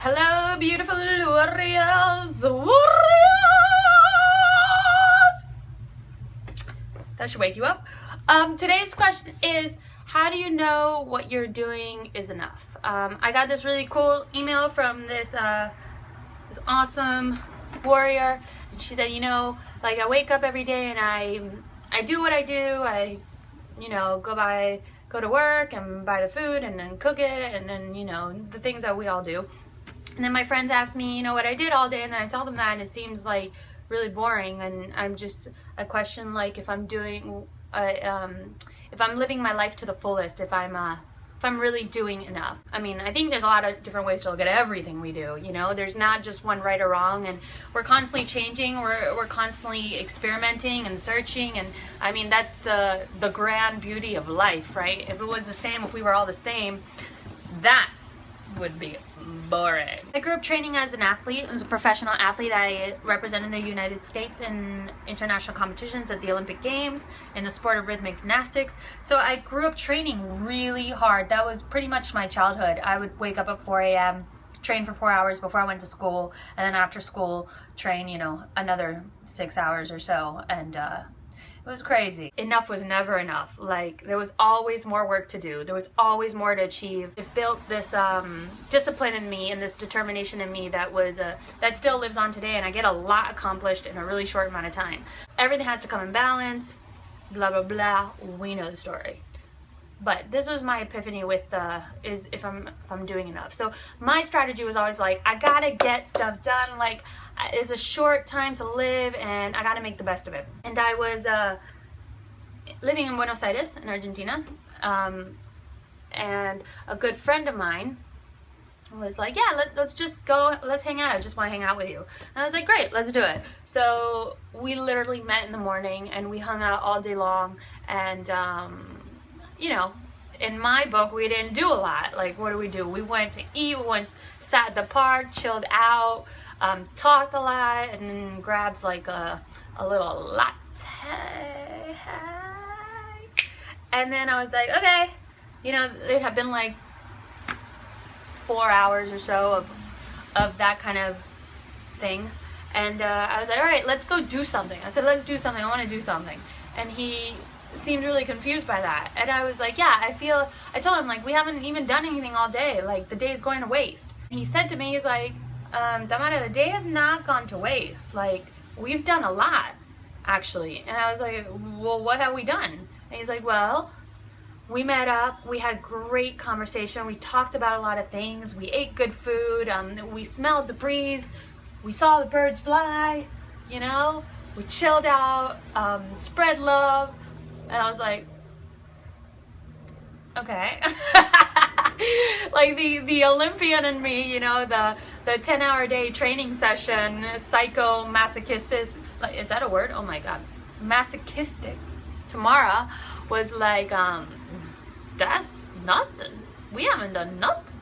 Hello, beautiful warriors! Warriors! That should wake you up. Today's question is, how do you know what you're doing is enough? I got this really cool email from this awesome warrior, and she said, like, I wake up every day and I do what I do. I, go to work and buy the food and then cook it and then, the things that we all do. And then my friends ask me, what I did all day, and then I tell them that, and it seems like really boring. And I question like if I'm doing, if I'm living my life to the fullest, if I'm really doing enough. I mean, I think there's a lot of different ways to look at everything we do. There's not just one right or wrong, and we're constantly changing. We're constantly experimenting and searching, and I mean that's the grand beauty of life, right? If it was the same, if we were all the same, that would be boring. I grew up training as an athlete. As a professional athlete, I represented the United States in international competitions at the Olympic Games in the sport of rhythmic gymnastics. So I grew up training really hard. That was pretty much my childhood. I would wake up at 4 a.m., train for 4 hours before I went to school, and then after school train, another 6 hours or so, and it was crazy. Enough was never enough. Like, there was always more work to do. There was always more to achieve. It built this discipline in me and this determination in me that still lives on today, and I get a lot accomplished in a really short amount of time. Everything has to come in balance, blah, blah, blah. We know the story. But this was my epiphany with is if I'm doing enough. So my strategy was always like, I gotta get stuff done. Like, it's a short time to live, and I gotta make the best of it. And I was living in Buenos Aires in Argentina, and a good friend of mine was like, yeah, let's just go, let's hang out. I just want to hang out with you. And I was like, great, let's do it. So we literally met in the morning and we hung out all day long, and in my book, we didn't do a lot. Like, what do? We went to eat, sat at the park, chilled out, talked a lot, and then grabbed like a little latte. And then I was like, okay, it had been like 4 hours or so of that kind of thing. And I was like, all right, let's go do something. I said, let's do something. I want to do something. And he seemed really confused by that, and I was like, yeah, I told him, like, we haven't even done anything all day, like, the day's going to waste. And he said to me, he's like, Tamara, the day has not gone to waste, like, we've done a lot, actually. And I was like, well, what have we done? And he's like, well, we met up, we had great conversation, we talked about a lot of things, we ate good food, we smelled the breeze, we saw the birds fly, we chilled out, spread love. And I was like, okay. Like the Olympian in me, the 10-hour day training session, masochistic, like, is that a word? Oh my God. Masochistic. Tamara was like, that's nothing. We haven't done nothing.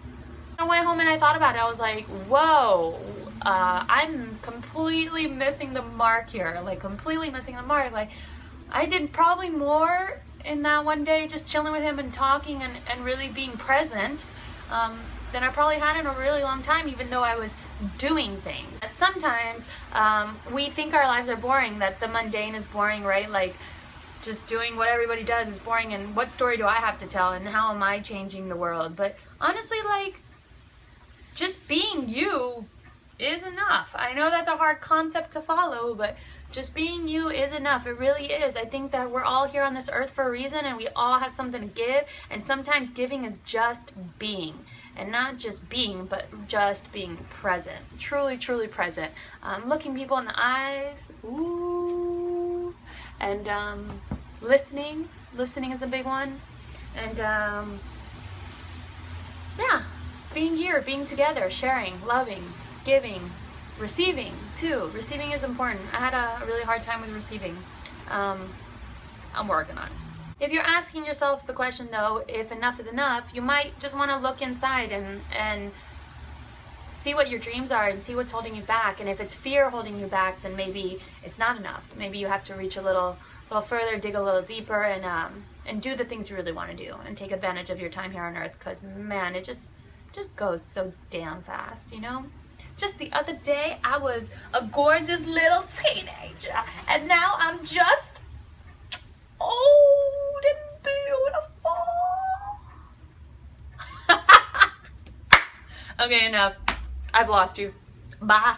I went home and I thought about it. I was like, whoa, I'm completely missing the mark here. Like, completely missing the mark. Like, I did probably more in that one day just chilling with him and talking and really being present than I probably had in a really long time, even though I was doing things. Sometimes we think our lives are boring, that the mundane is boring, right? Like, just doing what everybody does is boring, and what story do I have to tell, and how am I changing the world? But honestly, like, just being you is enough. I know that's a hard concept to follow, but just being you is enough. It really is. I think that we're all here on this earth for a reason, and we all have something to give, and sometimes giving is just being, and not just being, but just being present, truly, truly present. Looking people in the eyes, ooh, and listening is a big one, and yeah, being here, being together, sharing, loving, giving, receiving too. Receiving is important. I had a really hard time with receiving. I'm working on it. If you're asking yourself the question though, if enough is enough, you might just want to look inside and see what your dreams are and see what's holding you back. And if it's fear holding you back, then maybe it's not enough. Maybe you have to reach a little further, dig a little deeper, and do the things you really want to do and take advantage of your time here on earth. Because man, it just goes so damn fast, you know? Just the other day, I was a gorgeous little teenager, and now I'm just old and beautiful. Okay, enough. I've lost you. Bye.